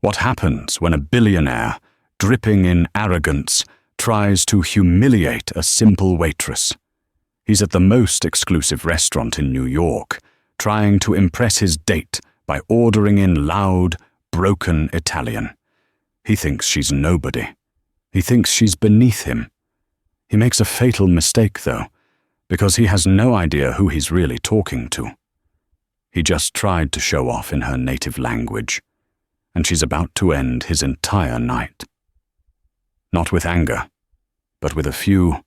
What happens when a billionaire, dripping in arrogance, tries to humiliate a simple waitress? He's at the most exclusive restaurant in New York, trying to impress his date by ordering in loud, broken Italian. He thinks she's nobody. He thinks she's beneath him. He makes a fatal mistake, though, because he has no idea who he's really talking to. He just tried to show off in her native language, and she's about to end his entire night. Not with anger, but with a few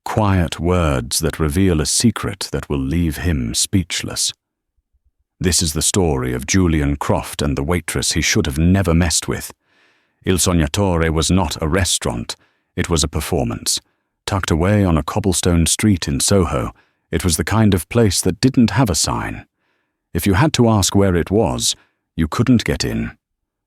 quiet words that reveal a secret that will leave him speechless. This is the story of Julian Croft and the waitress he should have never messed with. Il Sognatore was not a restaurant, it was a performance. Tucked away on a cobblestone street in Soho, it was the kind of place that didn't have a sign. If you had to ask where it was, you couldn't get in.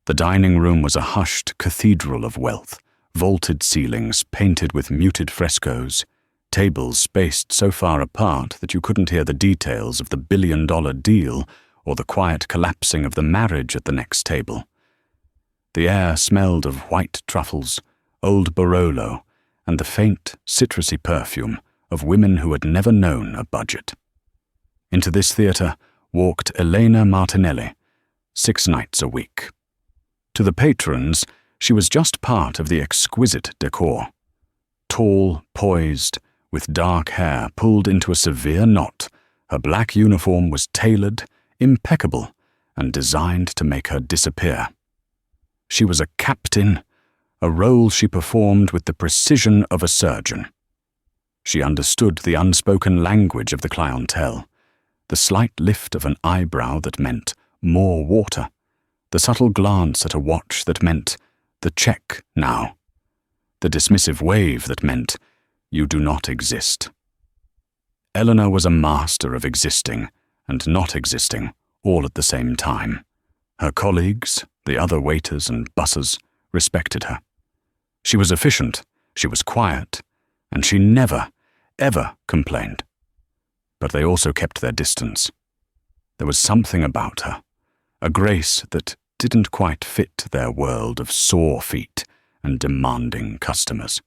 The dining room was a hushed cathedral of wealth, vaulted ceilings painted with muted frescoes, tables spaced so far apart that you couldn't hear the details of the billion-dollar deal or the quiet collapsing of the marriage at the next table. The air smelled of white truffles, old Barolo, and the faint, citrusy perfume of women who had never known a budget. Into this theatre walked Elena Martinelli, 6 nights a week. To the patrons, she was just part of the exquisite decor. Tall, poised, with dark hair pulled into a severe knot, her black uniform was tailored, impeccable, and designed to make her disappear. She was a captain, a role she performed with the precision of a surgeon. She understood the unspoken language of the clientele, the slight lift of an eyebrow that meant more water, the subtle glance at a watch that meant the check now, the dismissive wave that meant you do not exist. Elena was a master of existing and not existing all at the same time. Her colleagues, the other waiters and bussers, respected her. She was efficient, she was quiet, and she never, ever complained. But they also kept their distance. There was something about her, a grace that didn't quite fit their world of sore feet and demanding customers.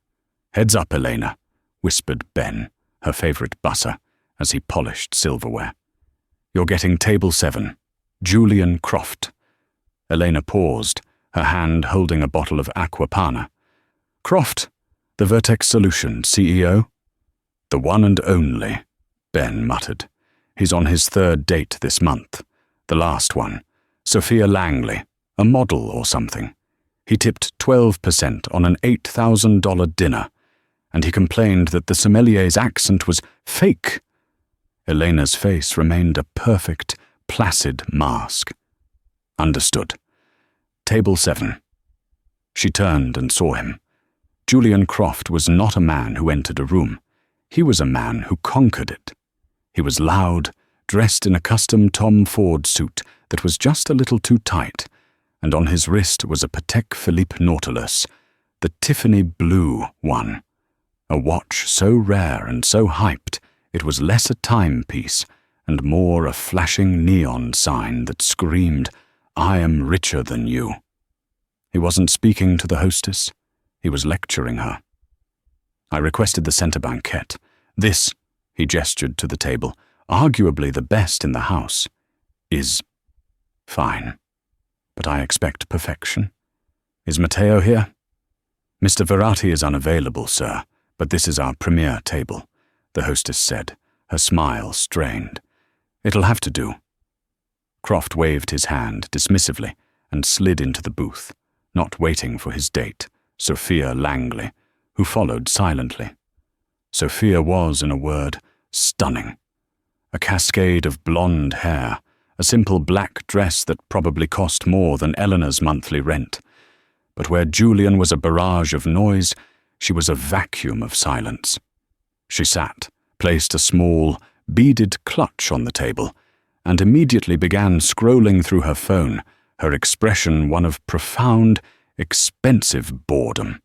"Heads up, Elena," whispered Ben, her favorite busser, as he polished silverware. "You're getting table 7, Julian Croft." Elena paused, her hand holding a bottle of aqua panna. "Croft, the Vertex Solution CEO?" "The one and only," Ben muttered. "He's on his 3rd date this month. The last one, Sophia Langley, a model or something. He tipped 12% on an $8,000 dinner, and he complained that the sommelier's accent was fake." Elena's face remained a perfect, placid mask. "Understood. Table 7. She turned and saw him. Julian Croft was not a man who entered a room. He was a man who conquered it. He was loud, dressed in a custom Tom Ford suit that was just a little too tight, and on his wrist was a Patek Philippe Nautilus, the Tiffany blue one. A watch so rare and so hyped, it was less a timepiece and more a flashing neon sign that screamed, "I am richer than you." He wasn't speaking to the hostess, he was lecturing her. "I requested the center banquette. This," he gestured to the table, "arguably the best in the house, is fine. But I expect perfection. Is Matteo here?" "Mr. Verratti is unavailable, sir, but this is our premier table," the hostess said, her smile strained. "It'll have to do." Croft waved his hand dismissively and slid into the booth, not waiting for his date, Sophia Langley, who followed silently. Sophia was, in a word, stunning. A cascade of blonde hair, a simple black dress that probably cost more than Elena's monthly rent. But where Julian was a barrage of noise, she was a vacuum of silence. She sat, placed a small, beaded clutch on the table, and immediately began scrolling through her phone, her expression one of profound, expensive boredom.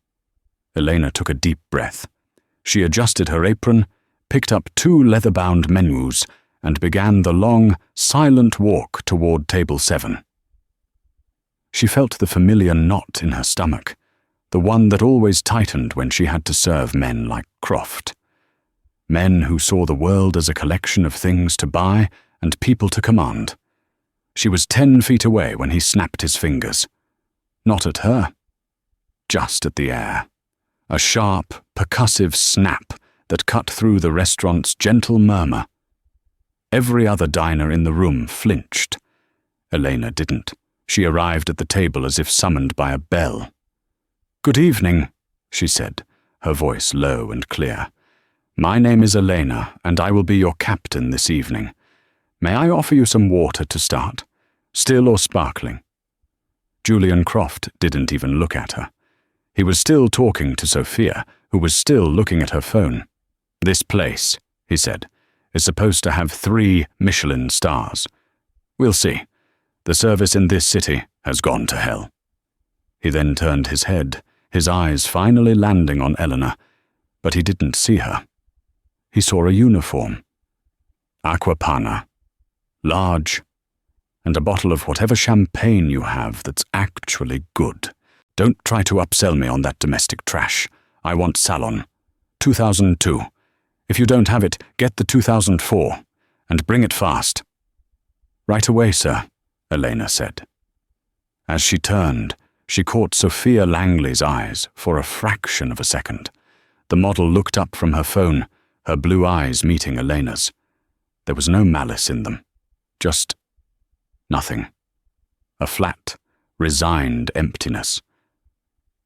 Elena took a deep breath. She adjusted her apron, picked up 2 leather-bound menus, and began the long, silent walk toward table 7. She felt the familiar knot in her stomach, the one that always tightened when she had to serve men like Croft. Men who saw the world as a collection of things to buy and people to command. She was 10 feet away when he snapped his fingers. Not at her, just at the air. A sharp, percussive snap that cut through the restaurant's gentle murmur. Every other diner in the room flinched. Elena didn't. She arrived at the table as if summoned by a bell. "Good evening," she said, her voice low and clear. "My name is Elena, and I will be your captain this evening. May I offer you some water to start? Still or sparkling?" Julian Croft didn't even look at her. He was still talking to Sophia, who was still looking at her phone. "This place," he said, "is supposed to have 3 Michelin stars. We'll see. The service in this city has gone to hell." He then turned his head, his eyes finally landing on Elena, but he didn't see her. He saw a uniform. Aquapana. Large. And a bottle of whatever champagne you have that's actually good. Don't try to upsell me on that domestic trash. I want Salon. 2002. If you don't have it, get the 2004. And bring it fast. "Right away, sir," Elena said. As she turned, she caught Sophia Langley's eyes for a fraction of a second. The model looked up from her phone, her blue eyes meeting Elena's. There was no malice in them. Just nothing. A flat, resigned emptiness.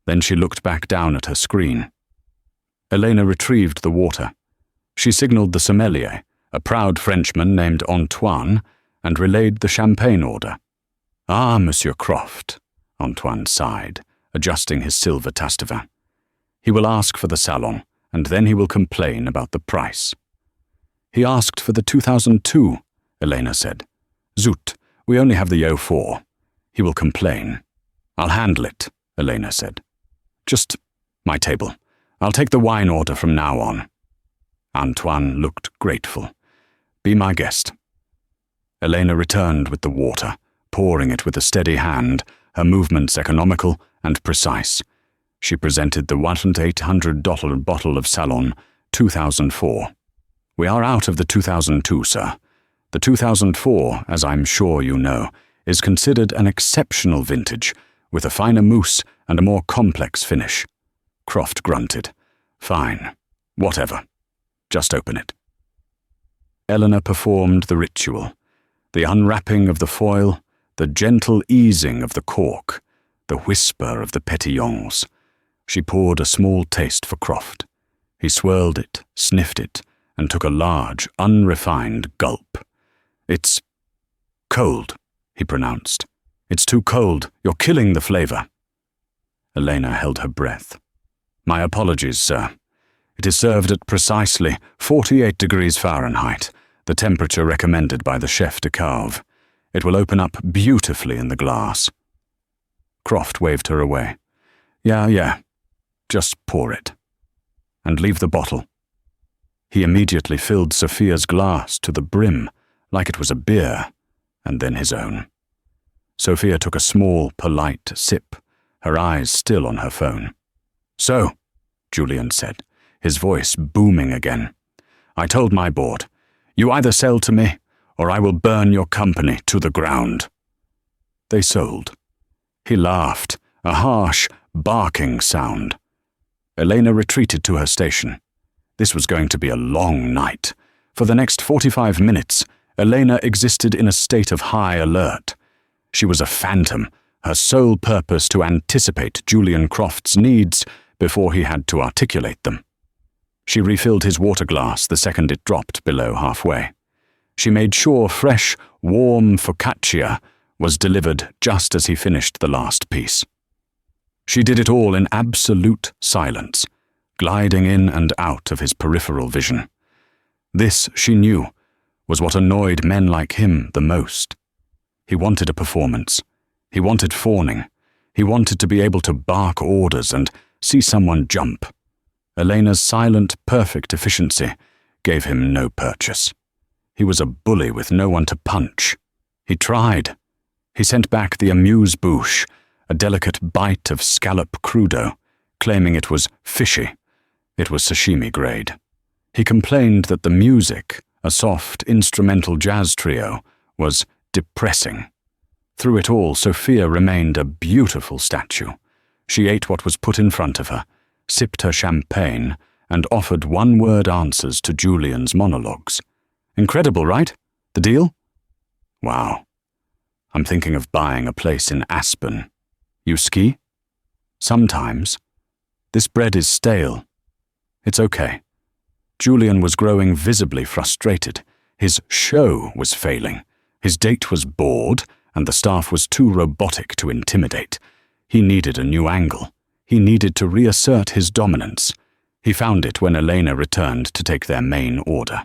Then she looked back down at her screen. Elena retrieved the water. She signaled the sommelier, a proud Frenchman named Antoine, and relayed the champagne order. "Ah, Monsieur Croft," Antoine sighed, adjusting his silver Tastavin. "He will ask for the Salon, and then he will complain about the price." "He asked for the 2002, Elena said. "Zut, we only have the 04. He will complain." "I'll handle it," Elena said. "Just my table. I'll take the wine order from now on." Antoine looked grateful. "Be my guest." Elena returned with the water, pouring it with a steady hand, her movements economical and precise. She presented the $1,800 bottle of Salon, 2004. "We are out of the 2002, sir. The 2004, as I'm sure you know, is considered an exceptional vintage, with a finer mousse and a more complex finish." Croft grunted. "Fine. Whatever. Just open it." Elena performed the ritual. The unwrapping of the foil, the gentle easing of the cork, the whisper of the petillons. She poured a small taste for Croft. He swirled it, sniffed it, and took a large, unrefined gulp. "It's cold," he pronounced. "It's too cold. You're killing the flavor." Elena held her breath. "My apologies, sir. It is served at precisely 48 degrees Fahrenheit, the temperature recommended by the chef de cave. It will open up beautifully in the glass." Croft waved her away. Yeah. Just pour it. And leave the bottle." He immediately filled Sophia's glass to the brim, like it was a beer, and then his own. Sophia took a small, polite sip, her eyes still on her phone. "So," Julian said, his voice booming again, "I told my board, you either sell to me, or I will burn your company to the ground." They sold. He laughed, a harsh, barking sound. Elena retreated to her station. This was going to be a long night. For the next 45 minutes, Elena existed in a state of high alert. She was a phantom, her sole purpose to anticipate Julian Croft's needs before he had to articulate them. She refilled his water glass the second it dropped below halfway. She made sure fresh, warm focaccia was delivered just as he finished the last piece. She did it all in absolute silence, gliding in and out of his peripheral vision. This, she knew, was what annoyed men like him the most. He wanted a performance. He wanted fawning. He wanted to be able to bark orders and see someone jump. Elena's silent, perfect efficiency gave him no purchase. He was a bully with no one to punch. He tried. He sent back the amuse-bouche, a delicate bite of scallop crudo, claiming it was fishy. It was sashimi grade. He complained that the music, a soft instrumental jazz trio, was depressing. Through it all, Sophia remained a beautiful statue. She ate what was put in front of her, sipped her champagne, and offered one-word answers to Julian's monologues. Incredible, right? The deal? Wow. I'm thinking of buying a place in Aspen. You ski? Sometimes. This bread is stale. It's okay. Julian was growing visibly frustrated. His show was failing. His date was bored, and the staff was too robotic to intimidate. He needed a new angle. He needed to reassert his dominance. He found it when Elena returned to take their main order.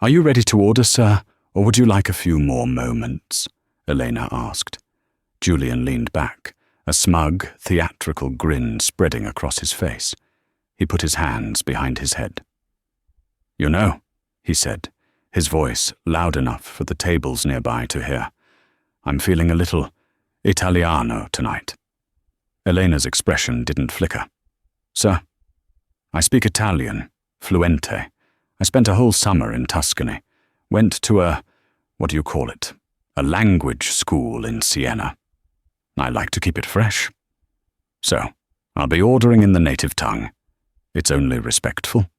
"Are you ready to order, sir, or would you like a few more moments?" Elena asked. Julian leaned back, a smug, theatrical grin spreading across his face. He put his hands behind his head. "You know," he said, his voice loud enough for the tables nearby to hear, "I'm feeling a little Italiano tonight." Elena's expression didn't flicker. "Sir, I speak Italian, fluente. I spent a whole summer in Tuscany. Went to a language school in Siena. I like to keep it fresh. So, I'll be ordering in the native tongue. It's only respectful."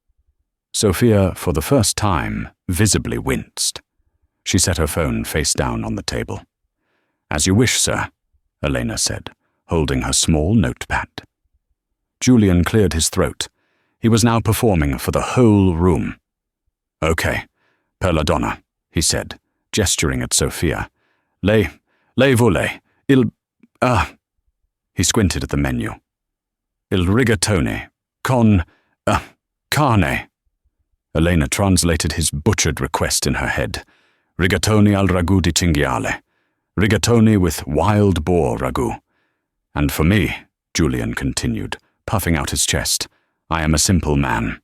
Sophia, for the first time, visibly winced. She set her phone face down on the table. "As you wish, sir," Elena said, holding her small notepad. Julian cleared his throat. He was now performing for the whole room. "Okay, per la donna," he said, gesturing at Sophia. Lei vuole, He squinted at the menu. "Il rigatone, con, carne." Elena translated his butchered request in her head. "Rigatoni al ragù di cinghiale. Rigatoni with wild boar ragu. And for me," Julian continued, puffing out his chest, "I am a simple man.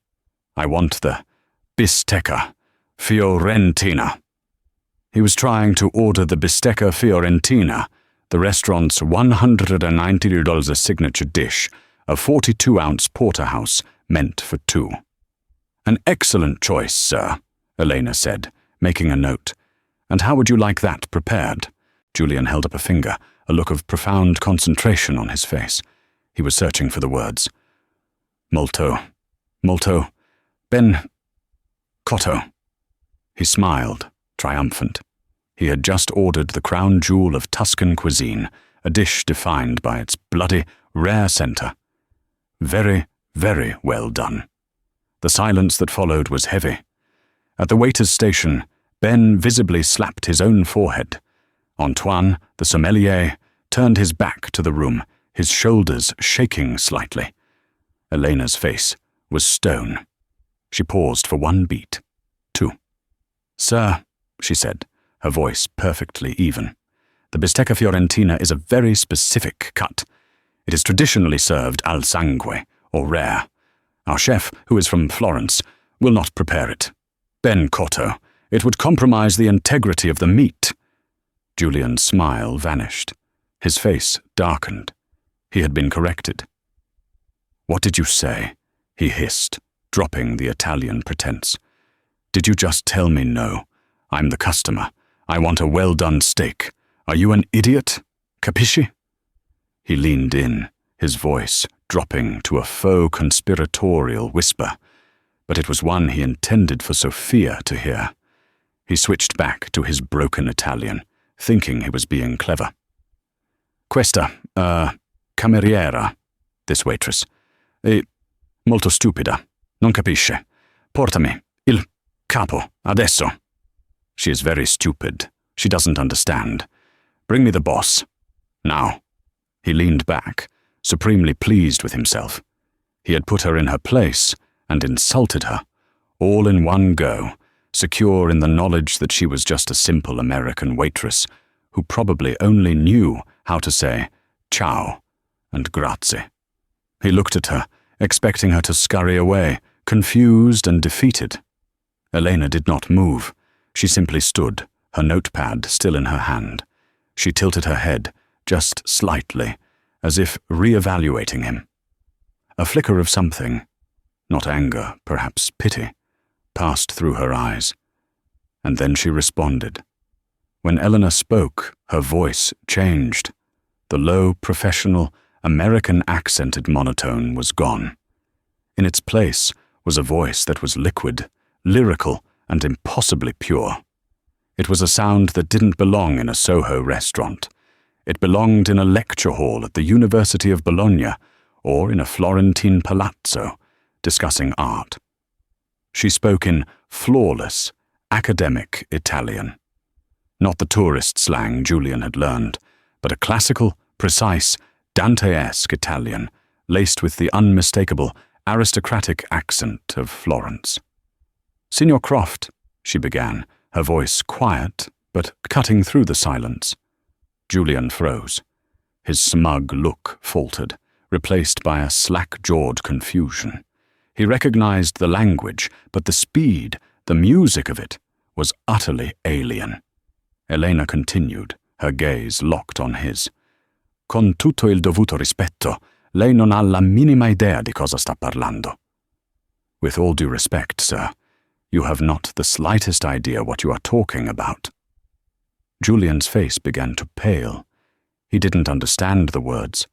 I want the bistecca fiorentina." He was trying to order the bistecca fiorentina, the restaurant's $190 signature dish, a 42-ounce porterhouse meant for two. "An excellent choice, sir," Elena said, making a note. "And how would you like that prepared?" Julian held up a finger, a look of profound concentration on his face. He was searching for the words. Molto, ben cotto." He smiled, triumphant. He had just ordered the crown jewel of Tuscan cuisine, a dish defined by its bloody, rare center. Very, very well done. The silence that followed was heavy. At the waiter's station, Ben visibly slapped his own forehead. Antoine, the sommelier, turned his back to the room, his shoulders shaking slightly. Elena's face was stone. She paused for one beat. Two. "Sir," she said, her voice perfectly even, "the bistecca fiorentina is a very specific cut. It is traditionally served al sangue, or rare. Our chef, who is from Florence, will not prepare it. Ben cotto, it would compromise the integrity of the meat." Julian's smile vanished. His face darkened. He had been corrected. "What did you say?" he hissed, dropping the Italian pretense. "Did you just tell me no? I'm the customer. I want a well-done steak. Are you an idiot? Capisci?" He leaned in, his voice dropping to a faux conspiratorial whisper, but it was one he intended for Sophia to hear. He switched back to his broken Italian, thinking he was being clever. "Questa, cameriera, this waitress, è molto stupida, non capisce. Portami il capo, adesso." "She is very stupid. She doesn't understand. Bring me the boss. Now." He leaned back, supremely pleased with himself. He had put her in her place and insulted her, all in one go, secure in the knowledge that she was just a simple American waitress who probably only knew how to say ciao and grazie. He looked at her, expecting her to scurry away, confused and defeated. Elena did not move. She simply stood, her notepad still in her hand. She tilted her head, just slightly, as if re-evaluating him. A flicker of something, not anger, perhaps pity, passed through her eyes. And then she responded. When Elena spoke, her voice changed. The low, professional, American accented monotone was gone. In its place was a voice that was liquid, lyrical, and impossibly pure. It was a sound that didn't belong in a Soho restaurant. It belonged in a lecture hall at the University of Bologna or in a Florentine palazzo, discussing art. She spoke in flawless, academic Italian. Not the tourist slang Julian had learned, but a classical, precise, Dante-esque Italian, laced with the unmistakable, aristocratic accent of Florence. "Signor Croft," she began, her voice quiet, but cutting through the silence. Julian froze. His smug look faltered, replaced by a slack-jawed confusion. He recognized the language, but the speed, the music of it, was utterly alien. Elena continued, her gaze locked on his. "Con tutto il dovuto rispetto, lei non ha la minima idea di cosa sta parlando." "With all due respect, sir, you have not the slightest idea what you are talking about." Julian's face began to pale. He didn't understand the words,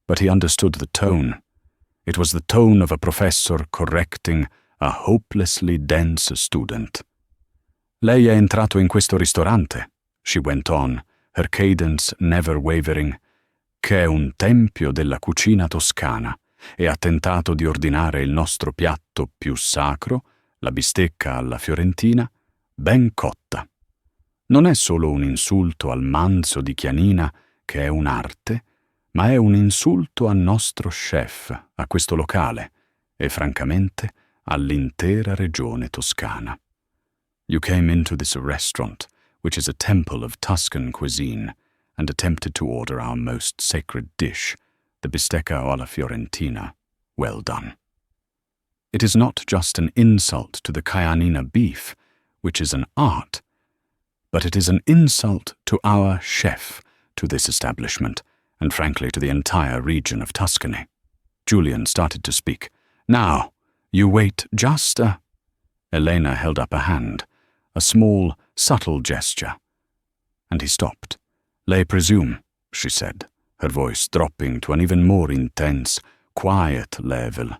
but he understood the tone. It was the tone of a professor correcting a hopelessly dense student. "Lei è entrato in questo ristorante," she went on, her cadence never wavering, "che è un tempio della cucina toscana, e ha tentato di ordinare il nostro piatto più sacro, la bistecca alla fiorentina, ben cotta. Non è solo un insulto al manzo di Chianina, che è un'arte, ma è un insulto al nostro chef, a questo locale, e francamente all'intera regione toscana. You came into this restaurant, which is a temple of Tuscan cuisine, and attempted to order our most sacred dish, the bistecca alla fiorentina. Well done. It is not just an insult to the Chianina beef, which is an art, but it is an insult to our chef, to this establishment, and frankly to the entire region of Tuscany. Julian started to speak. "Now, you wait just a—" Elena held up a hand, a small, subtle gesture. And he stopped. "Lei presume," she said, her voice dropping to an even more intense, quiet level,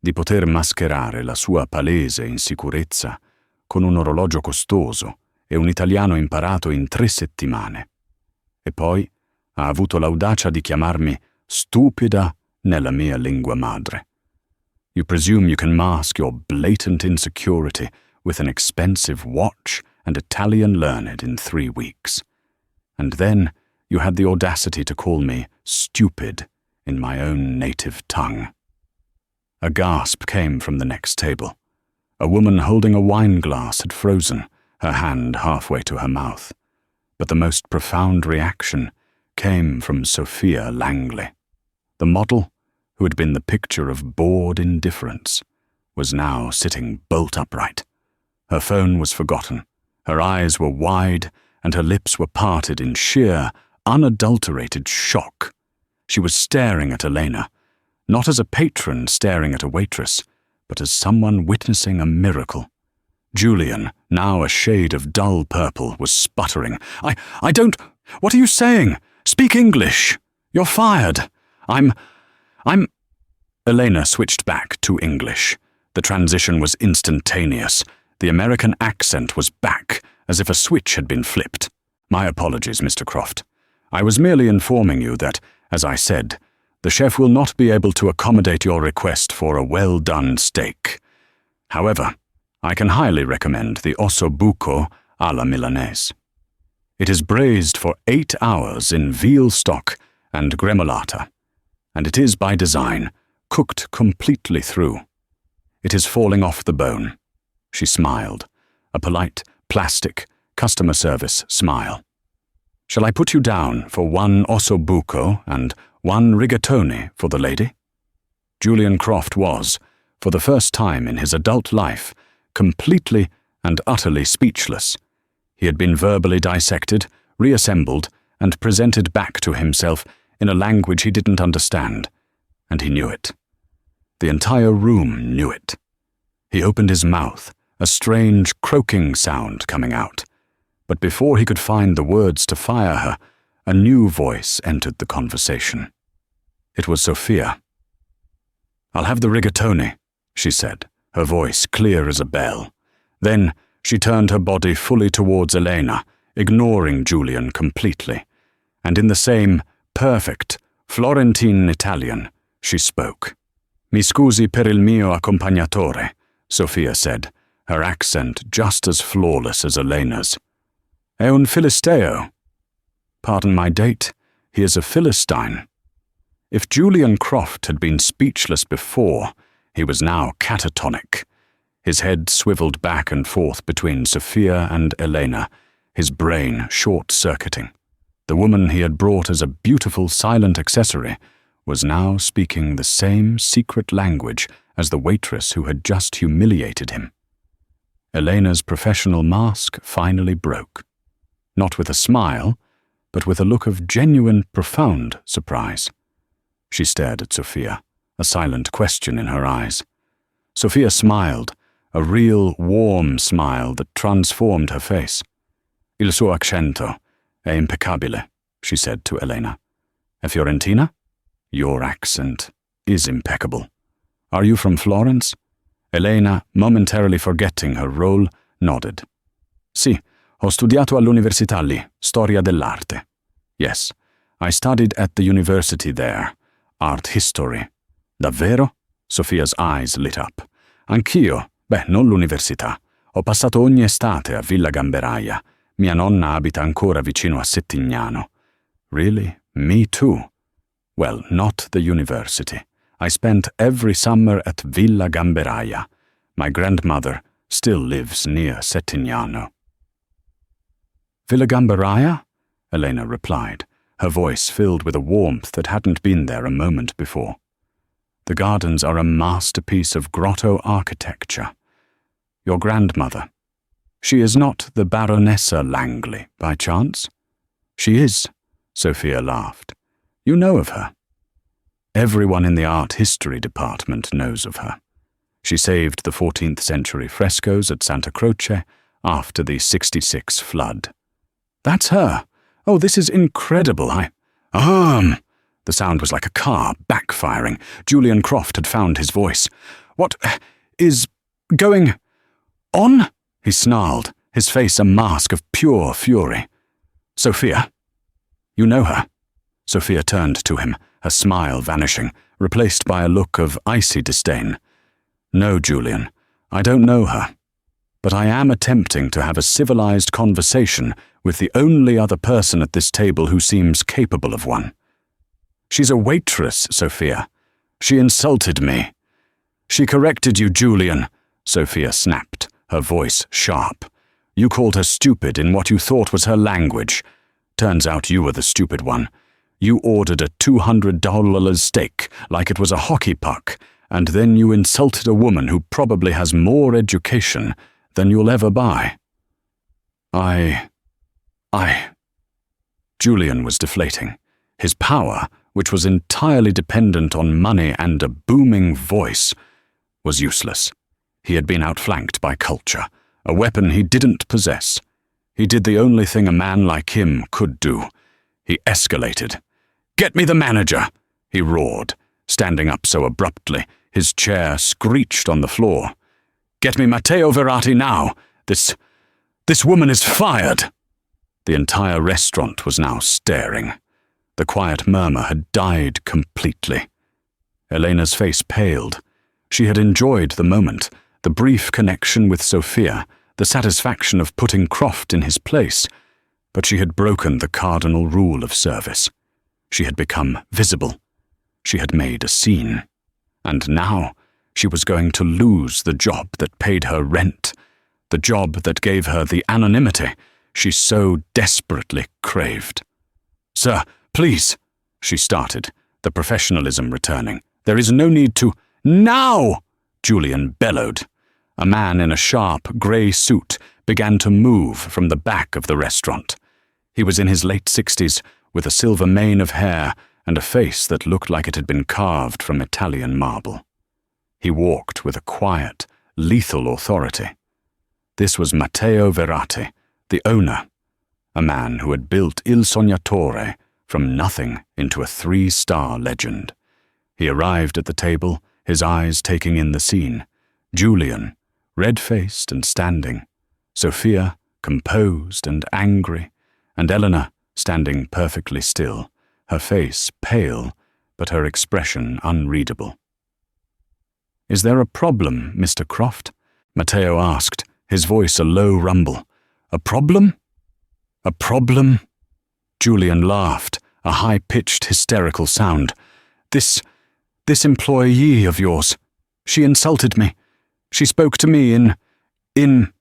"di poter mascherare la sua palese insicurezza con un orologio costoso e un italiano imparato in 3 settimane. E poi ha avuto l'audacia di chiamarmi stupida nella mia lingua madre. You presume you can mask your blatant insecurity with an expensive watch and Italian learned in 3 weeks. And then you had the audacity to call me stupid in my own native tongue." A gasp came from the next table. A woman holding a wine glass had frozen, her hand halfway to her mouth. But the most profound reaction came from Sophia Langley. The model, who had been the picture of bored indifference, was now sitting bolt upright. Her phone was forgotten, her eyes were wide, and her lips were parted in sheer, unadulterated shock. She was staring at Elena, not as a patron staring at a waitress, but as someone witnessing a miracle. Julian, now a shade of dull purple, was sputtering. I don't— What are you saying? Speak English! You're fired! I'm— Elena switched back to English. The transition was instantaneous. The American accent was back, as if a switch had been flipped. "My apologies, Mr. Croft. I was merely informing you that, as I said, the chef will not be able to accommodate your request for a well-done steak. However, I can highly recommend the osso buco alla Milanese. It is braised for 8 hours in veal stock and gremolata, and it is by design cooked completely through. It is falling off the bone." She smiled, a polite, plastic, customer service smile. "Shall I put you down for 1 osso buco and 1 rigatoni for the lady?" Julian Croft was, for the first time in his adult life, completely and utterly speechless. He had been verbally dissected, reassembled, and presented back to himself in a language he didn't understand, and he knew it. The entire room knew it. He opened his mouth, a strange croaking sound coming out, but before he could find the words to fire her, a new voice entered the conversation. It was Sophia. "I'll have the rigatoni," she said, her voice clear as a bell. Then she turned her body fully towards Elena, ignoring Julian completely, and in the same perfect Florentine Italian, she spoke. "Mi scusi per il mio accompagnatore," Sophia said, her accent just as flawless as Elena's. "È un filisteo." "Pardon my date, he is a Philistine." If Julian Croft had been speechless before, he was now catatonic. His head swiveled back and forth between Sophia and Elena, his brain short-circuiting. The woman he had brought as a beautiful silent accessory was now speaking the same secret language as the waitress who had just humiliated him. Elena's professional mask finally broke. Not with a smile, but with a look of genuine, profound surprise. She stared at Sophia, a silent question in her eyes. Sophia smiled, a real, warm smile that transformed her face. "Il suo accento è impeccabile," she said to Elena. "E Fiorentina? Your accent is impeccable. Are you from Florence?" Elena, momentarily forgetting her role, nodded. "Sì, ho studiato all'università lì, storia dell'arte." "Yes, I studied at the university there, art history." "Davvero?" Sophia's eyes lit up. "Anch'io, non l'università. Ho passato ogni estate a Villa Gamberaia. Mia nonna abita ancora vicino a Settignano." "Really? Me too." "Well, not the university. I spent every summer at Villa Gamberaia. My grandmother still lives near Settignano." "Villa Gamberaia?" Elena replied, her voice filled with a warmth that hadn't been there a moment before. "The gardens are a masterpiece of grotto architecture. Your grandmother. She is not the Baronessa Langley, by chance?" "She is," Sophia laughed. "You know of her?" "Everyone in the art history department knows of her. She saved the 14th century frescoes at Santa Croce after the 66 flood." "That's her. Oh, this is incredible. The sound was like a car backfiring. Julian Croft had found his voice. "What is going on?" he snarled, his face a mask of pure fury. "Sophia? You know her?" Sophia turned to him, her smile vanishing, replaced by a look of icy disdain. "No, Julian, I don't know her. But I am attempting to have a civilized conversation with the only other person at this table who seems capable of one. She's a waitress, Sophia. She insulted me." "She corrected you, Julian," Sophia snapped, her voice sharp. "You called her stupid in what you thought was her language. Turns out you were the stupid one. You ordered a $200 steak like it was a hockey puck, and then you insulted a woman who probably has more education than you'll ever buy." Julian was deflating. His power, which was entirely dependent on money and a booming voice, was useless. He had been outflanked by culture, a weapon he didn't possess. He did the only thing a man like him could do. He escalated. "Get me the manager!" he roared, standing up so abruptly, his chair screeched on the floor. "Get me Matteo Verratti now! This woman is fired!" The entire restaurant was now staring. The quiet murmur had died completely. Elena's face paled. She had enjoyed the moment, the brief connection with Sophia, the satisfaction of putting Croft in his place, but she had broken the cardinal rule of service. She had become visible. She had made a scene. And now she was going to lose the job that paid her rent, the job that gave her the anonymity she so desperately craved. "Sir, please," she started, the professionalism returning. "There is no need to—" "Now!" Julian bellowed. A man in a sharp, grey suit began to move from the back of the restaurant. He was in his late 60s, with a silver mane of hair and a face that looked like it had been carved from Italian marble. He walked with a quiet, lethal authority. This was Matteo Verratti, the owner, a man who had built Il Sognatore from nothing into a 3-star legend. He arrived at the table, his eyes taking in the scene. Julian, red-faced and standing. Sophia, composed and angry. And Elena, standing perfectly still, her face pale, but her expression unreadable. "Is there a problem, Mr. Croft?" Matteo asked, his voice a low rumble. "A problem? A problem?" Julian laughed, a high-pitched, hysterical sound. This employee of yours, she insulted me. She spoke to me in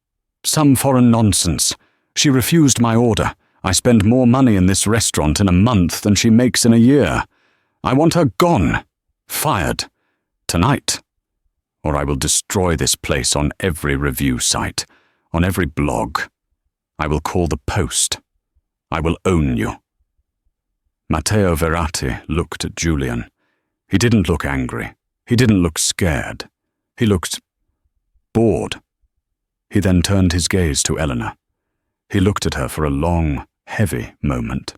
some foreign nonsense. She refused my order. I spend more money in this restaurant in a month than she makes in a year. I want her gone, fired, tonight, or I will destroy this place on every review site, on every blog. I will call the Post. I will own you." Matteo Verratti looked at Julian. He didn't look angry. He didn't look scared. He looked bored. He then turned his gaze to Elena. He looked at her for a long, heavy moment.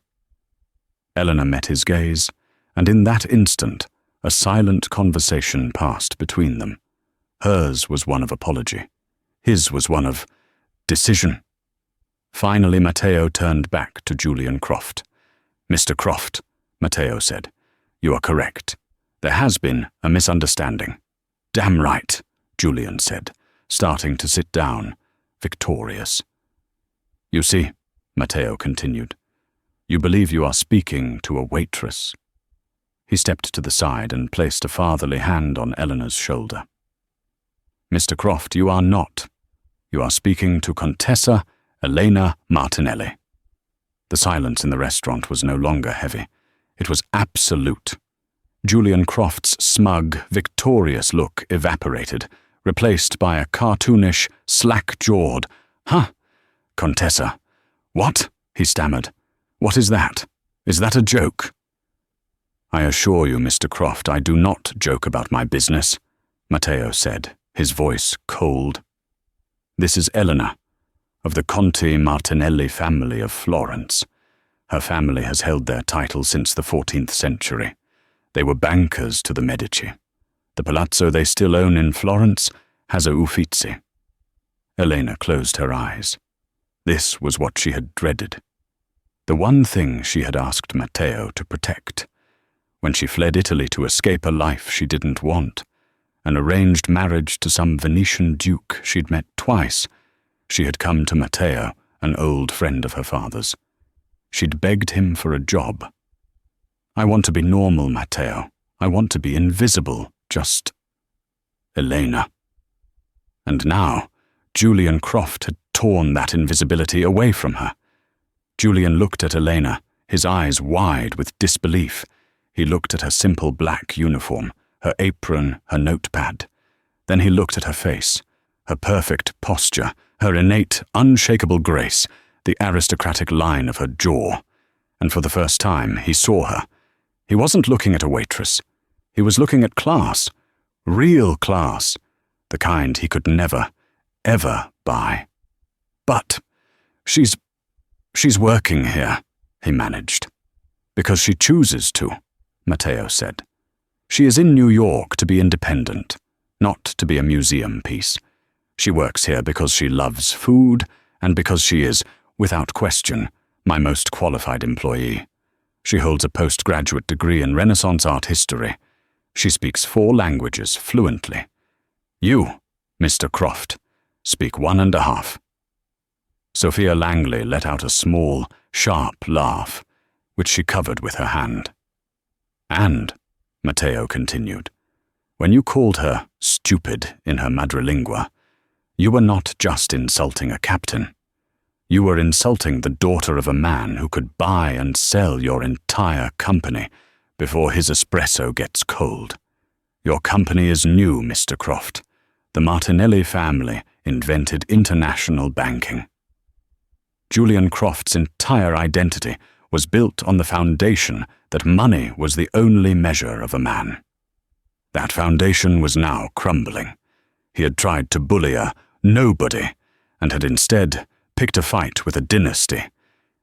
Elena met his gaze, and in that instant, a silent conversation passed between them. Hers was one of apology. His was one of decision. Finally, Matteo turned back to Julian Croft. "Mr. Croft," Matteo said, "you are correct. There has been a misunderstanding." "Damn right," Julian said, starting to sit down, victorious. "You see," Matteo continued, "you believe you are speaking to a waitress." He stepped to the side and placed a fatherly hand on Elena's shoulder. "Mr. Croft, you are not. You are speaking to Contessa Elena Martinelli." The silence in the restaurant was no longer heavy. It was absolute. Julian Croft's smug, victorious look evaporated, replaced by a cartoonish, slack-jawed, "Huh, Contessa. What?" he stammered. "What is that? Is that a joke?" "I assure you, Mr. Croft, I do not joke about my business," Matteo said, his voice cold. "This is Elena, of the Conti Martinelli family of Florence. Her family has held their title since the 14th century. They were bankers to the Medici. The palazzo they still own in Florence has a Uffizi." Elena closed her eyes. This was what she had dreaded. The one thing she had asked Matteo to protect. When she fled Italy to escape a life she didn't want, an arranged marriage to some Venetian duke she'd met twice, she had come to Matteo, an old friend of her father's. She'd begged him for a job. "I want to be normal, Matteo. I want to be invisible, just Elena." And now, Julian Croft had torn that invisibility away from her. Julian looked at Elena, his eyes wide with disbelief. He looked at her simple black uniform, her apron, her notepad. Then he looked at her face, her perfect posture, her innate, unshakable grace, the aristocratic line of her jaw. And for the first time, he saw her. He wasn't looking at a waitress. He was looking at class, real class, the kind he could never, ever buy. "But she's working here," he managed. "Because she chooses to," Matteo said. "She is in New York to be independent, not to be a museum piece. She works here because she loves food and because she is, without question, my most qualified employee. She holds a postgraduate degree in Renaissance art history. She speaks 4 languages fluently. You, Mr. Croft, speak 1.5. Sophia Langley let out a small, sharp laugh, which she covered with her hand. "And," Matteo continued, "when you called her stupid in her madrelingua, you were not just insulting a captain. You were insulting the daughter of a man who could buy and sell your entire company before his espresso gets cold. Your company is new, Mr. Croft. The Martinelli family invented international banking." Julian Croft's entire identity was built on the foundation that money was the only measure of a man. That foundation was now crumbling. He had tried to bully a nobody and had instead picked a fight with a dynasty.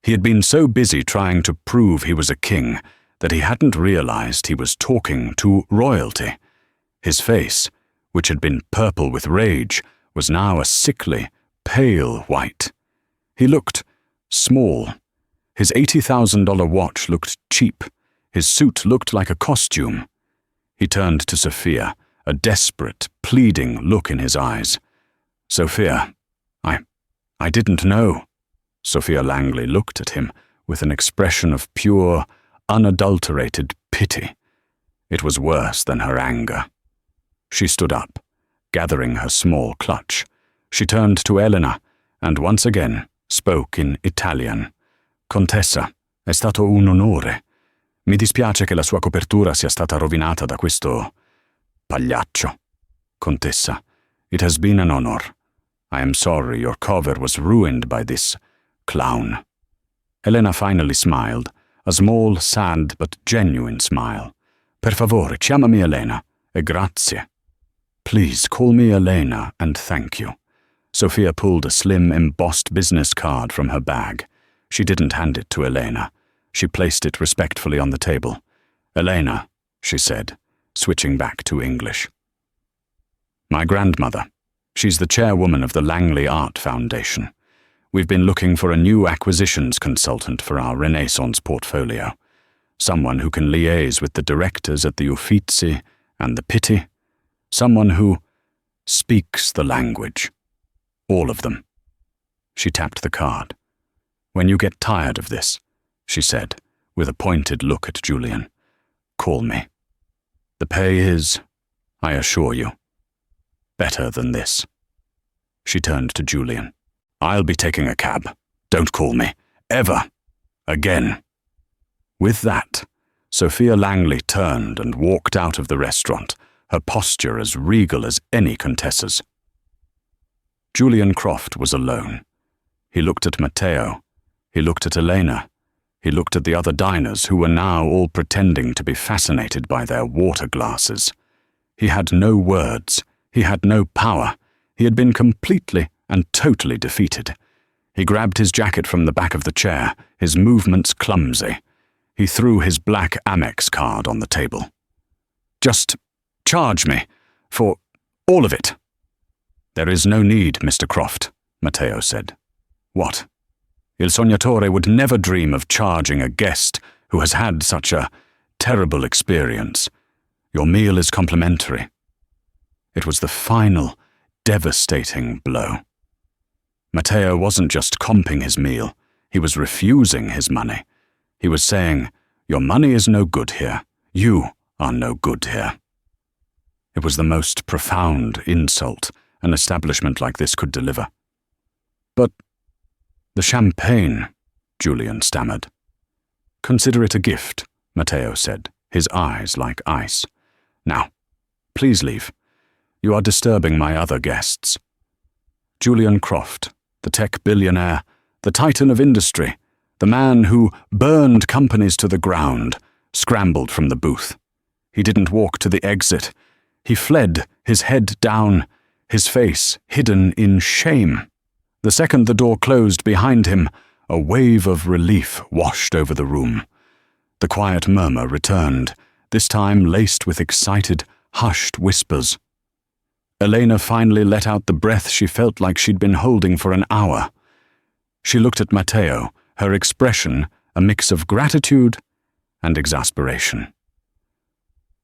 He had been so busy trying to prove he was a king that he hadn't realized he was talking to royalty. His face, which had been purple with rage, was now a sickly, pale white. He looked small. His $80,000 watch looked cheap. His suit looked like a costume. He turned to Sophia, a desperate, pleading look in his eyes. "Sophia, I didn't know." Sophia Langley looked at him with an expression of pure, unadulterated pity. It was worse than her anger. She stood up, gathering her small clutch. She turned to Elena and once again spoke in Italian. "Contessa, è stato un onore. Mi dispiace che la sua copertura sia stata rovinata da questo pagliaccio. Contessa, it has been an honor. I am sorry your cover was ruined by this clown." Elena finally smiled, a small, sad but genuine smile. "Per favore, chiamami Elena, e grazie." "Please call me Elena and thank you." Sophia pulled a slim, embossed business card from her bag. She didn't hand it to Elena. She placed it respectfully on the table. "Elena," she said, switching back to English. "My grandmother. She's the chairwoman of the Langley Art Foundation. We've been looking for a new acquisitions consultant for our Renaissance portfolio. Someone who can liaise with the directors at the Uffizi and the Pitti. Someone who speaks the language. All of them." She tapped the card. "When you get tired of this," she said, with a pointed look at Julian, "call me. The pay is, I assure you, better than this." She turned to Julian. "I'll be taking a cab. Don't call me. Ever. Again." With that, Sophia Langley turned and walked out of the restaurant, her posture as regal as any contessa's. Julian Croft was alone. He looked at Matteo. He looked at Elena. He looked at the other diners who were now all pretending to be fascinated by their water glasses. He had no words. He had no power. He had been completely and totally defeated. He grabbed his jacket from the back of the chair, his movements clumsy. He threw his black Amex card on the table. "Just charge me for all of it." "There is no need, Mr. Croft," Matteo said. "What? Il Sognatore would never dream of charging a guest who has had such a terrible experience. Your meal is complimentary." It was the final, devastating blow. Matteo wasn't just comping his meal, he was refusing his money. He was saying, "Your money is no good here. You are no good here." It was the most profound insult an establishment like this could deliver. "But the champagne," Julian stammered. "Consider it a gift," Matteo said, his eyes like ice. "Now, please leave. You are disturbing my other guests." Julian Croft, the tech billionaire, the titan of industry, the man who burned companies to the ground, scrambled from the booth. He didn't walk to the exit. He fled, his head down, his face hidden in shame. The second the door closed behind him, a wave of relief washed over the room. The quiet murmur returned, this time laced with excited, hushed whispers. Elena finally let out the breath she felt like she'd been holding for an hour. She looked at Matteo, her expression a mix of gratitude and exasperation.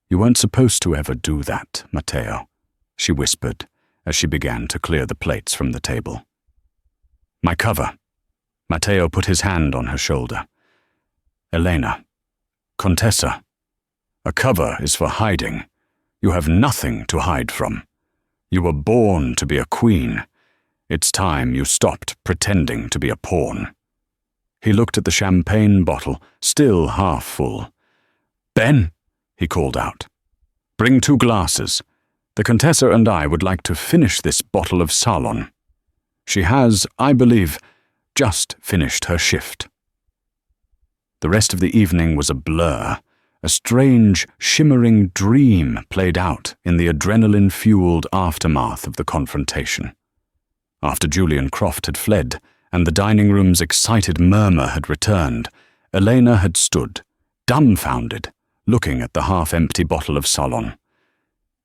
"You weren't supposed to ever do that, Matteo," she whispered as she began to clear the plates from the table. "My cover." Matteo put his hand on her shoulder. "Elena, Contessa, a cover is for hiding. You have nothing to hide from. You were born to be a queen. It's time you stopped pretending to be a pawn." He looked at the champagne bottle, still half full. "Ben," he called out, "bring 2 glasses. The Contessa and I would like to finish this bottle of Salon. She has, I believe, just finished her shift. The rest of the evening was a blur. A strange, shimmering dream played out in the adrenaline-fueled aftermath of the confrontation. After Julian Croft had fled, and the dining room's excited murmur had returned, Elena had stood, dumbfounded, looking at the half-empty bottle of Salon.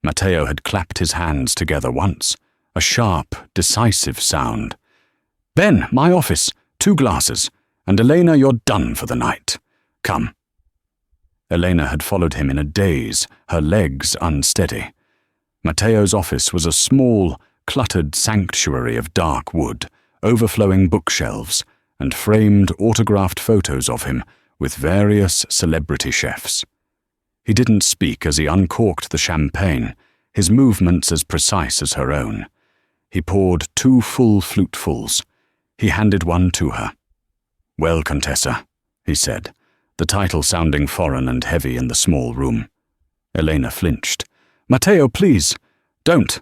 Matteo had clapped his hands together once, a sharp, decisive sound. "Ben, my office, 2 glasses, and Elena, you're done for the night. Come." Elena had followed him in a daze, her legs unsteady. Matteo's office was a small, cluttered sanctuary of dark wood, overflowing bookshelves, and framed autographed photos of him with various celebrity chefs. He didn't speak as he uncorked the champagne, his movements as precise as her own. He poured 2 full flutefuls. He handed one to her. "Well, Contessa," he said, the title sounding foreign and heavy in the small room. Elena flinched. "Matteo, please, don't."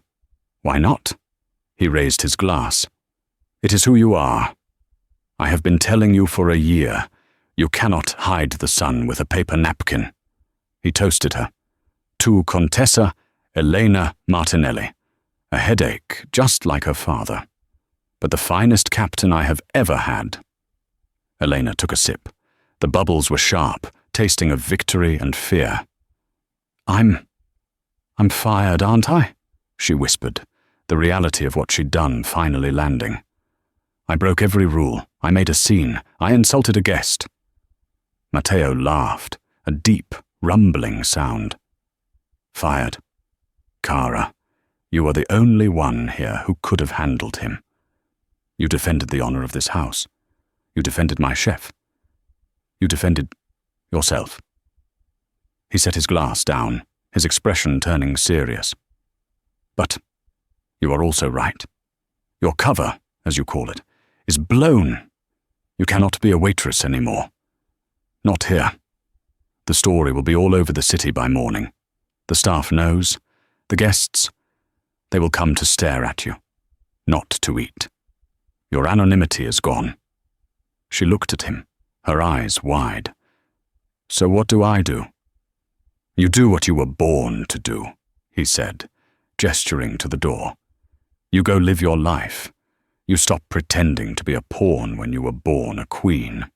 "Why not?" He raised his glass. "It is who you are. I have been telling you for a year. You cannot hide the sun with a paper napkin." He toasted her. "To Contessa Elena Martinelli. A headache, just like her father. But the finest captain I have ever had." Elena took a sip. The bubbles were sharp, tasting of victory and fear. I'm fired, aren't I?" she whispered, the reality of what she'd done finally landing. "I broke every rule. I made a scene. I insulted a guest." Matteo laughed, a deep, rumbling sound. "Fired. Cara, you are the only one here who could have handled him. You defended the honor of this house. You defended my chef. You defended yourself." He set his glass down, his expression turning serious. "But you are also right. Your cover, as you call it, is blown. You cannot be a waitress anymore. Not here. The story will be all over the city by morning. The staff knows. The guests, they will come to stare at you, not to eat. Your anonymity is gone." She looked at him, her eyes wide. "So what do I do?" "You do what you were born to do," he said, gesturing to the door. "You go live your life. You stop pretending to be a pawn when you were born a queen."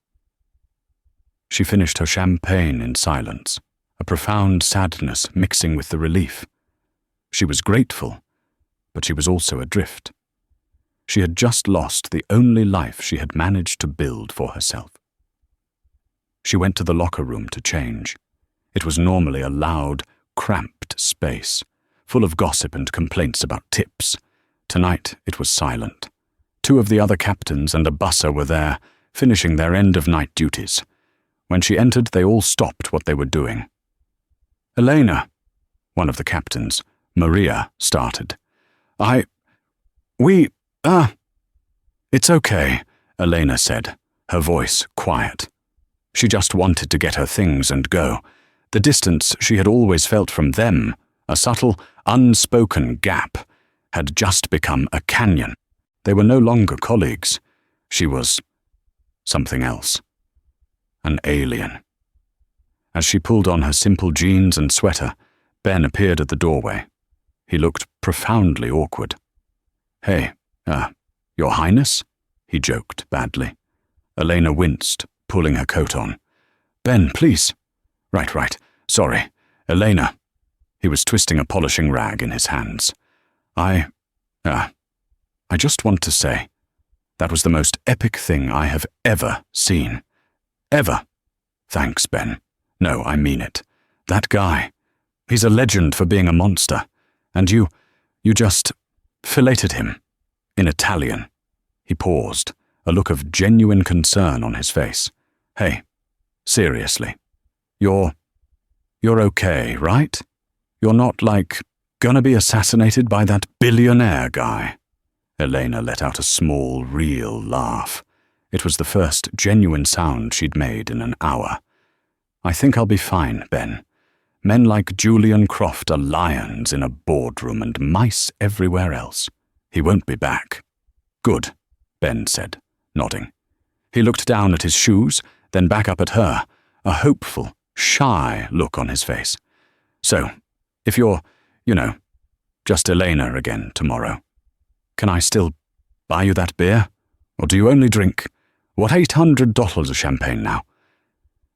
She finished her champagne in silence, a profound sadness mixing with the relief. She was grateful, but she was also adrift. She had just lost the only life she had managed to build for herself. She went to the locker room to change. It was normally a loud, cramped space, full of gossip and complaints about tips. Tonight it was silent. 2 of the other captains and a busser were there, finishing their end-of-night duties. When she entered, they all stopped what they were doing. "Elena," one of the captains, Maria, started. It's okay," Elena said, her voice quiet. She just wanted to get her things and go. The distance she had always felt from them, a subtle, unspoken gap, had just become a canyon. They were no longer colleagues. She was something else. An alien. As she pulled on her simple jeans and sweater, Ben appeared at the doorway. He looked profoundly awkward. "Hey, Your Highness?" he joked badly. Elena winced, pulling her coat on. "Ben, please." Right. Sorry. Elena." He was twisting a polishing rag in his hands. I just want to say, that was the most epic thing I have ever seen. Ever. Thanks, Ben. No, I mean it. That guy. He's a legend for being a monster. And you just filleted him. In Italian. He paused, a look of genuine concern on his face. "Hey, seriously. You're okay, right? You're not, gonna be assassinated by that billionaire guy?" Elena let out a small, real laugh. It was the first genuine sound she'd made in an hour. "I think I'll be fine, Ben. Men like Julian Croft are lions in a boardroom and mice everywhere else. He won't be back." "Good," Ben said, nodding. He looked down at his shoes, then back up at her, a hopeful, shy look on his face. "So, if you're, just Elena again tomorrow, can I still buy you that beer? Or do you only drink, $800 of champagne now?"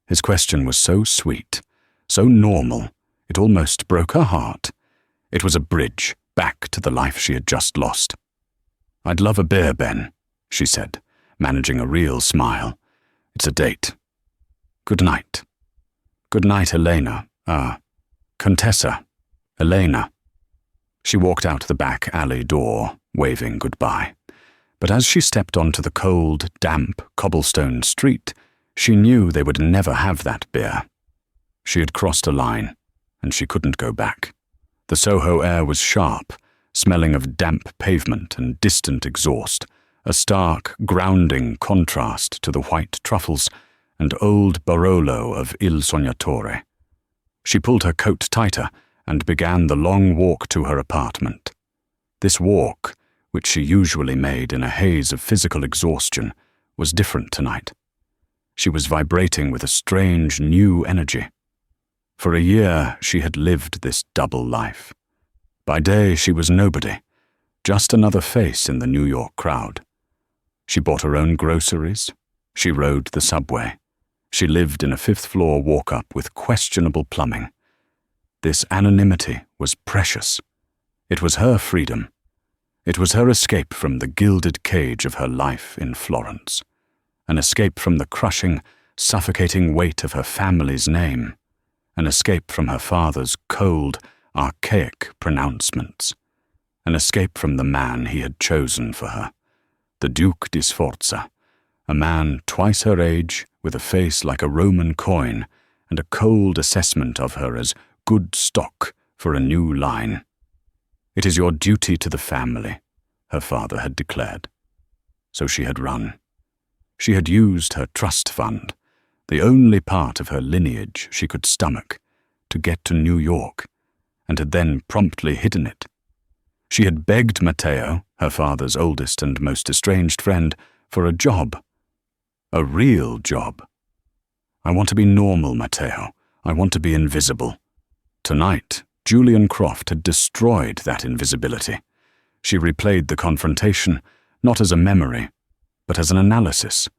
His question was so sweet, so normal, it almost broke her heart. It was a bridge back to the life she had just lost. "I'd love a beer, Ben," she said, managing a real smile. "It's a date. Good night." "Good night, Elena. Contessa. Elena." She walked out the back alley door, waving goodbye. But as she stepped onto the cold, damp, cobblestone street, she knew they would never have that beer. She had crossed a line, and she couldn't go back. The Soho air was sharp, smelling of damp pavement and distant exhaust, a stark, grounding contrast to the white truffles and old Barolo of Il Sognatore. She pulled her coat tighter and began the long walk to her apartment. This walk, which she usually made in a haze of physical exhaustion, was different tonight. She was vibrating with a strange new energy. For a year she had lived this double life. By day she was nobody, just another face in the New York crowd. She bought her own groceries. She rode the subway. She lived in a fifth-floor walk-up with questionable plumbing. This anonymity was precious. It was her freedom. It was her escape from the gilded cage of her life in Florence, an escape from the crushing, suffocating weight of her family's name, an escape from her father's cold, archaic pronouncements, an escape from the man he had chosen for her, the Duke di Sforza, a man twice her age, with a face like a Roman coin, and a cold assessment of her as good stock for a new line. "It is your duty to the family," her father had declared. So she had run. She had used her trust fund, the only part of her lineage she could stomach, to get to New York, and had then promptly hidden it. She had begged Matteo, her father's oldest and most estranged friend, for a job. A real job. "I want to be normal, Matteo. I want to be invisible." Tonight, Julian Croft had destroyed that invisibility. She replayed the confrontation, not as a memory, but as an analysis.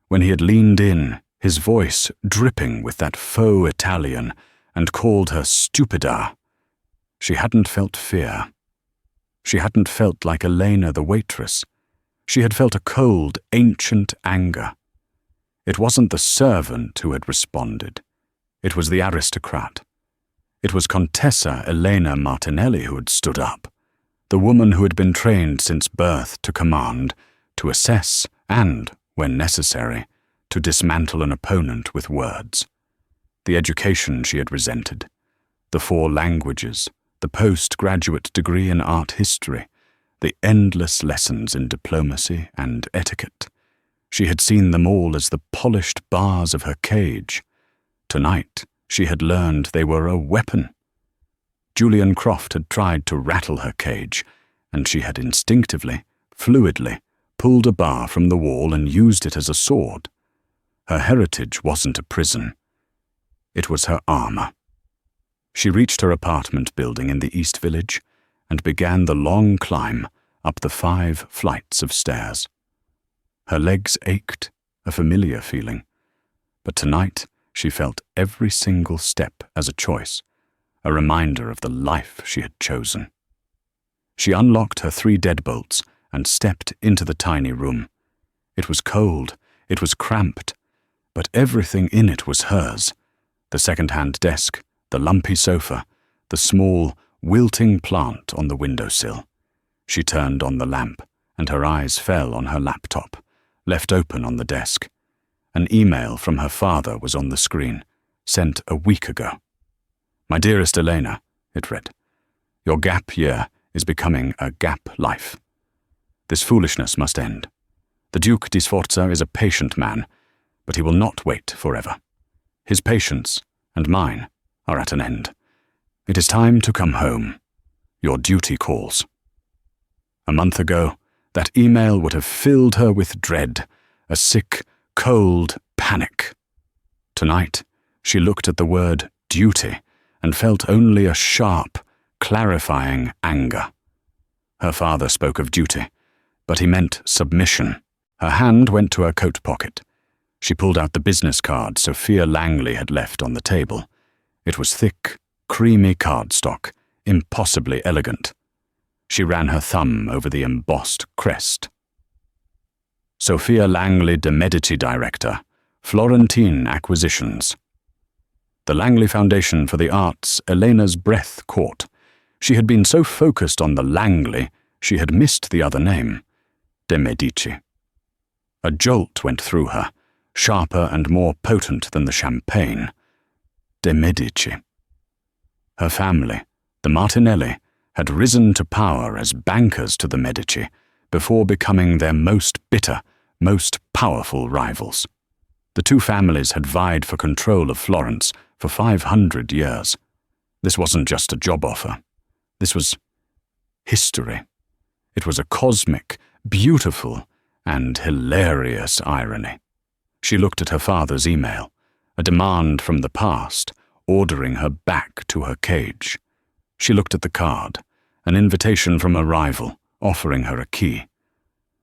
When he had leaned in, his voice dripping with that faux Italian, and called her stupida, she hadn't felt fear. She hadn't felt like Elena the waitress. She had felt a cold, ancient anger. It wasn't the servant who had responded. It was the aristocrat. It was Contessa Elena Martinelli who had stood up, the woman who had been trained since birth to command, to assess, and, when necessary, to dismantle an opponent with words. The education she had resented, the 4 languages, the postgraduate degree in art history, the endless lessons in diplomacy and etiquette. She had seen them all as the polished bars of her cage. Tonight, she had learned they were a weapon. Julian Croft had tried to rattle her cage, and she had instinctively, fluidly, pulled a bar from the wall and used it as a sword. Her heritage wasn't a prison. It was her armor. She reached her apartment building in the East Village and began the long climb up the 5 flights of stairs. Her legs ached, a familiar feeling, but tonight she felt every single step as a choice, a reminder of the life she had chosen. She unlocked her 3 deadbolts and stepped into the tiny room. It was cold, it was cramped, but everything in it was hers. The second-hand desk, the lumpy sofa, the small, wilting plant on the windowsill. She turned on the lamp, and her eyes fell on her laptop, left open on the desk. An email from her father was on the screen, sent a week ago. "My dearest Elena," it read, "your gap year is becoming a gap life. This foolishness must end. The Duke di Sforza is a patient man, but he will not wait forever. His patience, and mine, are at an end. It is time to come home. Your duty calls." A month ago, that email would have filled her with dread, a sick, cold panic. Tonight, she looked at the word duty and felt only a sharp, clarifying anger. Her father spoke of duty, but he meant submission. Her hand went to her coat pocket. She pulled out the business card Sophia Langley had left on the table. It was thick, creamy cardstock, impossibly elegant. She ran her thumb over the embossed crest. Sophia Langley de Medici Director, Florentine Acquisitions. The Langley Foundation for the Arts, Elena's breath caught. She had been so focused on the Langley, she had missed the other name, de Medici. A jolt went through her, sharper and more potent than the champagne. De Medici. Her family, the Martinelli, had risen to power as bankers to the Medici before becoming their most bitter, most powerful rivals. The two families had vied for control of Florence for 500 years. This wasn't just a job offer. This was history. It was a cosmic, beautiful, and hilarious irony. She looked at her father's email, a demand from the past, ordering her back to her cage. She looked at the card, an invitation from a rival, offering her a key.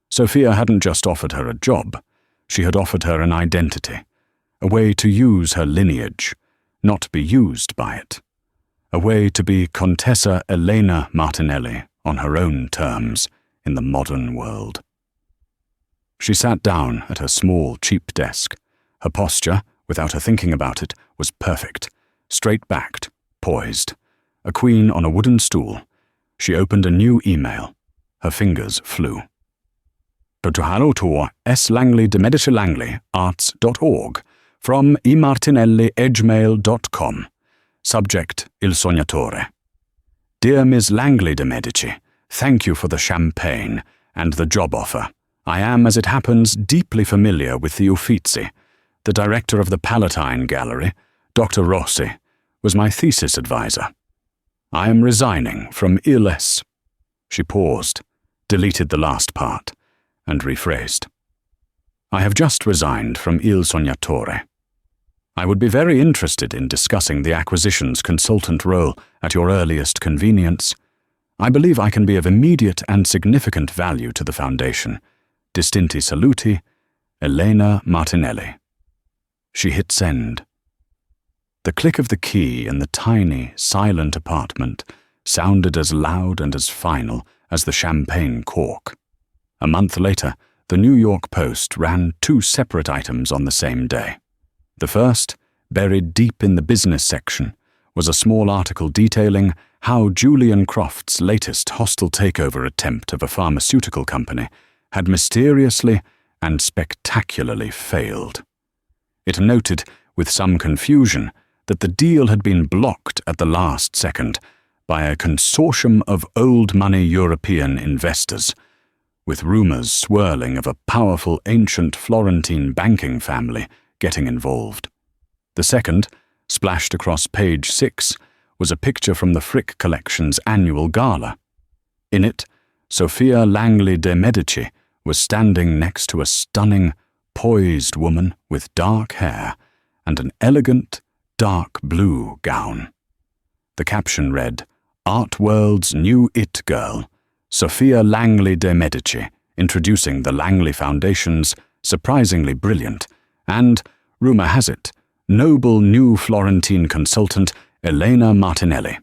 Sophia hadn't just offered her a job, she had offered her an identity, a way to use her lineage, not be used by it, a way to be Contessa Elena Martinelli on her own terms in the modern world. She sat down at her small, cheap desk. Her posture, without her thinking about it, was perfect, straight-backed, poised, a queen on a wooden stool. She opened a new email. Her fingers flew. Totuhalo to S. Langley de Medici Langley, arts.org, from emartinelli@edgmail.com. Subject, Il Sognatore. Dear Ms. Langley de Medici, thank you for the champagne and the job offer. I am, as it happens, deeply familiar with the Uffizi. The director of the Palatine Gallery, Dr. Rossi, was my thesis advisor. I am resigning from ILS. She paused, deleted the last part, and rephrased. I have just resigned from Il Sognatore. I would be very interested in discussing the acquisitions consultant role at your earliest convenience. I believe I can be of immediate and significant value to the foundation. Distinti saluti, Elena Martinelli. She hit send. The click of the key in the tiny, silent apartment sounded as loud and as final as the champagne cork. A month later, the New York Post ran two separate items on the same day. The first, buried deep in the business section, was a small article detailing how Julian Croft's latest hostile takeover attempt of a pharmaceutical company had mysteriously and spectacularly failed. It noted, with some confusion, that the deal had been blocked at the last second by a consortium of old-money European investors, with rumors swirling of a powerful ancient Florentine banking family getting involved. The second, splashed across page 6, was a picture from the Frick Collection's annual gala. In it, Sophia Langley de Medici was standing next to a stunning, poised woman with dark hair and an elegant, dark blue gown. The caption read, Art World's New It Girl, Sophia Langley de Medici, introducing the Langley Foundation's surprisingly brilliant and, rumor has it, noble new Florentine consultant Elena Martinelli.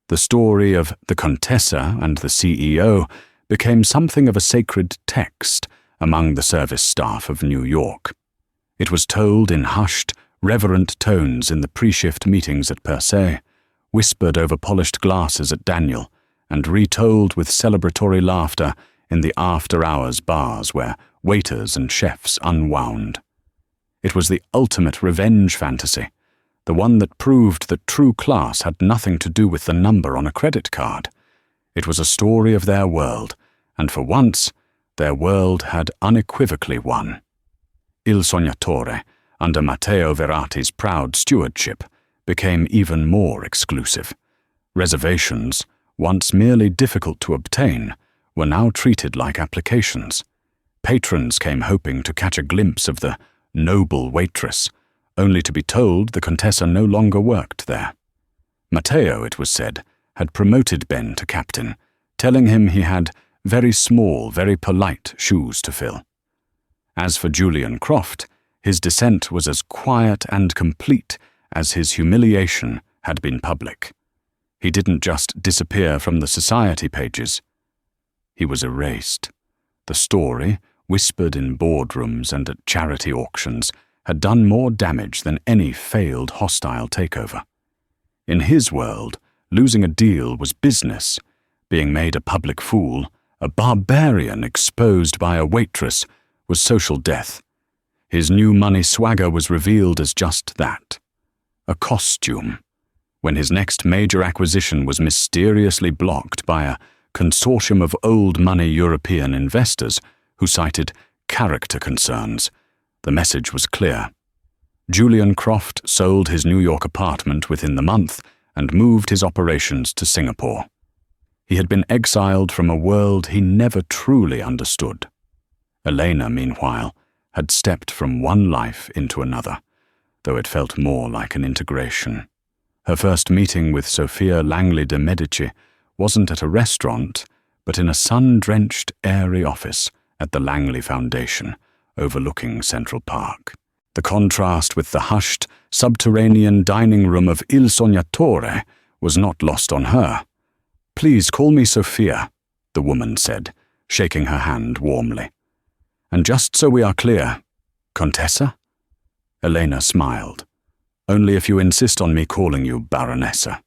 The story of the Contessa and the CEO became something of a sacred text among the service staff of New York. It was told in hushed, reverent tones in the pre-shift meetings at Per Se, whispered over polished glasses at Daniel, and retold with celebratory laughter in the after-hours bars where waiters and chefs unwound. It was the ultimate revenge fantasy, the one that proved that true class had nothing to do with the number on a credit card. It was a story of their world, and for once, their world had unequivocally won. Il Sognatore, under Matteo Verratti's proud stewardship, became even more exclusive. Reservations, once merely difficult to obtain, were now treated like applications. Patrons came hoping to catch a glimpse of the noble waitress, only to be told the Contessa no longer worked there. Matteo, it was said, had promoted Ben to captain, telling him he had very small, very polite shoes to fill. As for Julian Croft, his descent was as quiet and complete as his humiliation had been public. He didn't just disappear from the society pages. He was erased. The story, whispered in boardrooms and at charity auctions, had done more damage than any failed hostile takeover. In his world, losing a deal was business. Being made a public fool, a barbarian exposed by a waitress, was social death. His new money swagger was revealed as just that. A costume. When his next major acquisition was mysteriously blocked by a consortium of old money European investors who cited character concerns, the message was clear. Julian Croft sold his New York apartment within the month and moved his operations to Singapore. He had been exiled from a world he never truly understood. Elena, meanwhile, had stepped from one life into another, though it felt more like an integration. Her first meeting with Sophia Langley de Medici wasn't at a restaurant, but in a sun-drenched, airy office at the Langley Foundation, overlooking Central Park. The contrast with the hushed, subterranean dining room of Il Sognatore was not lost on her. "Please call me Sophia," the woman said, shaking her hand warmly. "And just so we are clear, Contessa?" Elena smiled. "Only if you insist on me calling you Baronessa."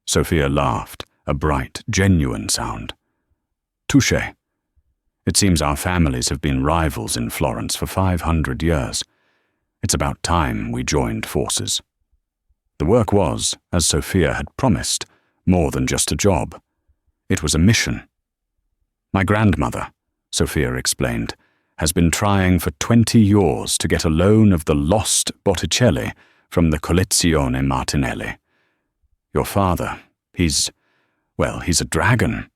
Sophia laughed, a bright, genuine sound. "Touché. It seems our families have been rivals in Florence for 500 years. It's about time we joined forces." The work was, as Sophia had promised, more than just a job. It was a mission. "My grandmother," Sophia explained, "has been trying for 20 years to get a loan of the lost Botticelli from the Collezione Martinelli. Your father, he's a dragon."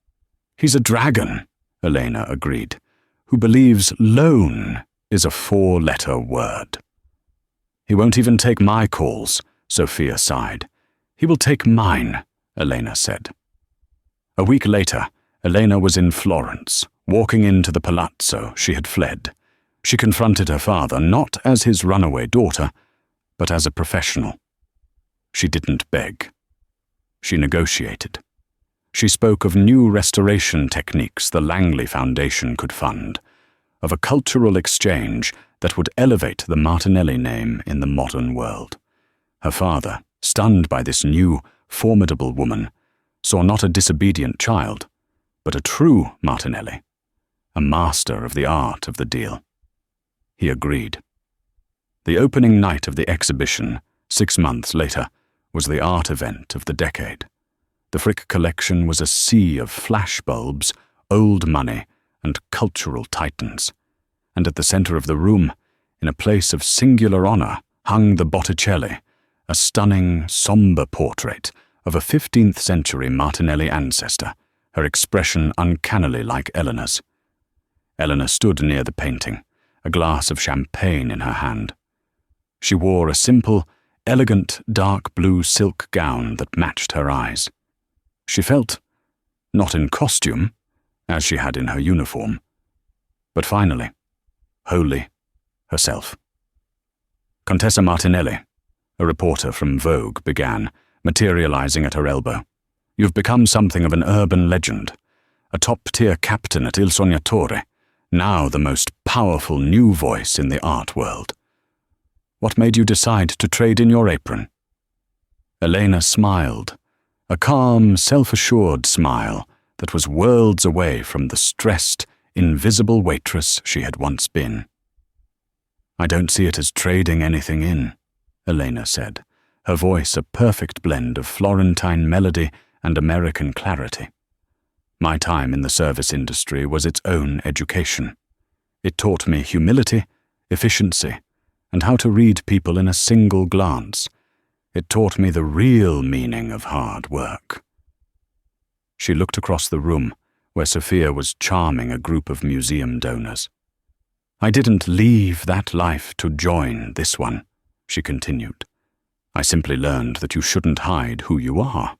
"He's a dragon," Elena agreed, "who believes loan is a 4-letter word." "He won't even take my calls," Sophia sighed. "He will take mine," Elena said. A week later, Elena was in Florence, walking into the palazzo she had fled. She confronted her father not as his runaway daughter, but as a professional. She didn't beg. She negotiated. She spoke of new restoration techniques the Langley Foundation could fund, of a cultural exchange that would elevate the Martinelli name in the modern world. Her father, stunned by this new, formidable woman, saw not a disobedient child, but a true Martinelli, a master of the art of the deal. He agreed. The opening night of the exhibition, 6 months later, was the art event of the decade. The Frick collection was a sea of flashbulbs, old money, and cultural titans. And at the center of the room, in a place of singular honor, hung the Botticelli, a stunning, somber portrait of a 15th century Martinelli ancestor, her expression uncannily like Elena's. Elena stood near the painting, a glass of champagne in her hand. She wore a simple, elegant dark blue silk gown that matched her eyes. She felt, not in costume, as she had in her uniform, but finally, wholly herself. "Contessa Martinelli," a reporter from Vogue began, materializing at her elbow. "You've become something of an urban legend, a top-tier captain at Il Sognatore, now the most powerful new voice in the art world. What made you decide to trade in your apron?" Elena smiled, a calm, self-assured smile that was worlds away from the stressed, invisible waitress she had once been. "I don't see it as trading anything in," Elena said, her voice a perfect blend of Florentine melody and American clarity. "My time in the service industry was its own education. It taught me humility, efficiency, and how to read people in a single glance. It taught me the real meaning of hard work." She looked across the room, where Sophia was charming a group of museum donors. I didn't leave that life to join this one, she continued. I simply learned that you shouldn't hide who you are.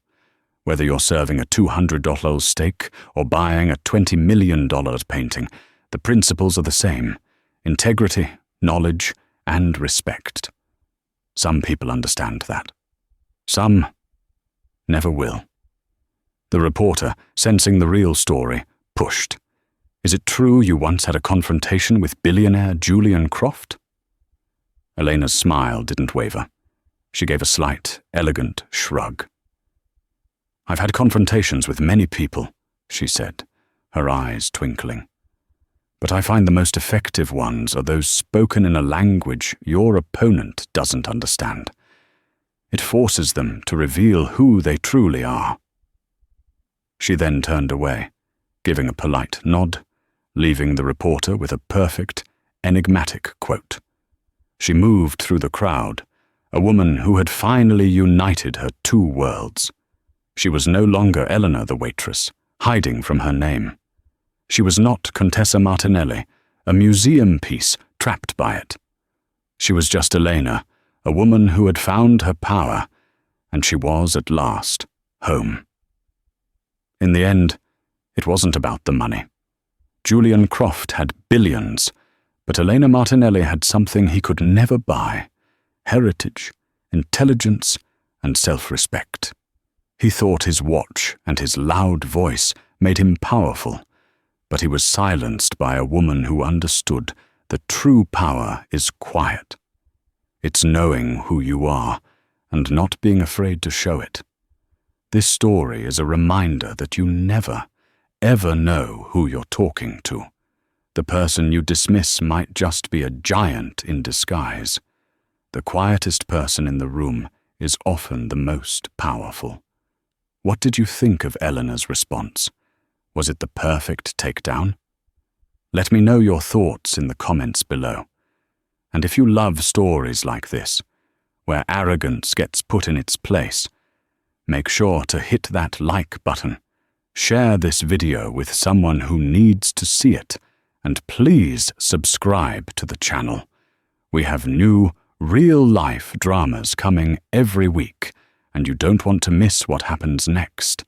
Whether you're serving a $200 steak or buying a $20 million painting, the principles are the same: integrity, knowledge, and respect. Some people understand that. Some never will. The reporter, sensing the real story, pushed. Is it true you once had a confrontation with billionaire Julian Croft? Elena's smile didn't waver. She gave a slight, elegant shrug. I've had confrontations with many people, she said, her eyes twinkling. But I find the most effective ones are those spoken in a language your opponent doesn't understand. It forces them to reveal who they truly are. She then turned away, giving a polite nod, leaving the reporter with a perfect, enigmatic quote. She moved through the crowd, a woman who had finally united her two worlds. She was no longer Elena the waitress, hiding from her name. She was not Contessa Martinelli, a museum piece trapped by it. She was just Elena, a woman who had found her power, and she was at last home. In the end, it wasn't about the money. Julian Croft had billions, but Elena Martinelli had something he could never buy: heritage, intelligence, and self-respect. He thought his watch and his loud voice made him powerful, but he was silenced by a woman who understood that true power is quiet. It's knowing who you are and not being afraid to show it. This story is a reminder that you never, ever know who you're talking to. The person you dismiss might just be a giant in disguise. The quietest person in the room is often the most powerful. What did you think of Elena's response? Was it the perfect takedown? Let me know your thoughts in the comments below. And if you love stories like this, where arrogance gets put in its place, make sure to hit that like button, share this video with someone who needs to see it, and please subscribe to the channel. We have new, real-life dramas coming every week, and you don't want to miss what happens next.